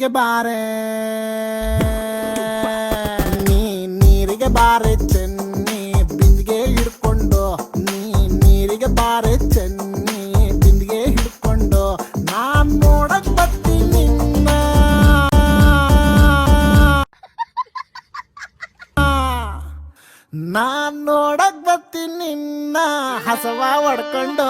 ನೀರಿಗೆ ಬಾರೆ ನೀರಿಗೆ ಬಾರೆ ಚೆನ್ನಿ ಬಿಂದಿಗೆ ಹಿಡ್ಕೊಂಡು ನೀರಿಗೆ ಬಾರೆ ಚೆನ್ನಿ ಬಿಂದಿಗೆ ಹಿಡ್ಕೊಂಡು ನಾನ್ ನೋಡಕ್ ಬರ್ತೀನಿ ನಿನ್ನ ನಾನ್ ನೋಡಕ್ ಬರ್ತೀನಿ ನಿನ್ನ ಹಸವ ಹೊಡ್ಕೊಂಡು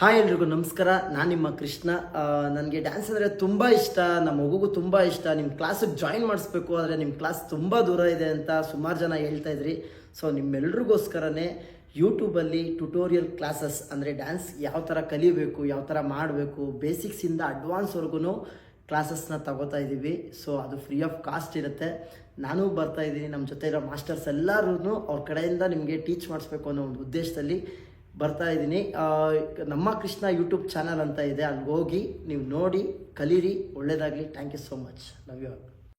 ಹಾಯ್ ಎಲ್ರಿಗೂ ನಮಸ್ಕಾರ. ನಾನು ನಿಮ್ಮ ಕೃಷ್ಣ. ನನಗೆ ಡ್ಯಾನ್ಸ್ ಅಂದರೆ ತುಂಬ ಇಷ್ಟ, ನಮ್ಮ ಮಗುಗೂ ತುಂಬ ಇಷ್ಟ. ನಿಮ್ಮ ಕ್ಲಾಸಿಗೆ ಜಾಯಿನ್ ಮಾಡಿಸ್ಬೇಕು, ಆದರೆ ನಿಮ್ಮ ಕ್ಲಾಸ್ ತುಂಬ ದೂರ ಇದೆ ಅಂತ ಸುಮಾರು ಜನ ಹೇಳ್ತಾ ಇದ್ರಿ. ಸೊ ನಿಮ್ಮೆಲ್ರಿಗೋಸ್ಕರನೇ ಯೂಟ್ಯೂಬಲ್ಲಿ ಟ್ಯುಟೋರಿಯಲ್ ಕ್ಲಾಸಸ್ ಅಂದರೆ ಡ್ಯಾನ್ಸ್ ಯಾವ ಥರ ಕಲಿಬೇಕು, ಯಾವ ಥರ ಮಾಡಬೇಕು, ಬೇಸಿಕ್ಸಿಂದ ಅಡ್ವಾನ್ಸ್ವರೆಗೂ ಕ್ಲಾಸಸ್ನ ತಗೋತಾ ಇದ್ದೀವಿ. ಸೊ ಅದು ಫ್ರೀ ಆಫ್ ಕಾಸ್ಟ್ ಇರುತ್ತೆ. ನಾನು ಬರ್ತಾ ಇದ್ದೀನಿ, ನಮ್ಮ ಜೊತೆ ಇರೋ ಮಾಸ್ಟರ್ಸ್ ಎಲ್ಲರೂ ಅವ್ರ ಕಡೆಯಿಂದ ನಿಮಗೆ ಟೀಚ್ ಮಾಡಿಸ್ಬೇಕು ಅನ್ನೋ ಒಂದು ಉದ್ದೇಶದಲ್ಲಿ ಬರ್ತಾ ಇದ್ದೀನಿ. ನಮ್ಮ ಕೃಷ್ಣ ಯೂಟ್ಯೂಬ್ ಚಾನಲ್ ಅಂತ ಇದೆ, ಅಲ್ಲಿ ಹೋಗಿ ನೀವು ನೋಡಿ ಕಲೀರಿ. ಒಳ್ಳೆಯದಾಗಲಿ. Thank you so much. Love you all.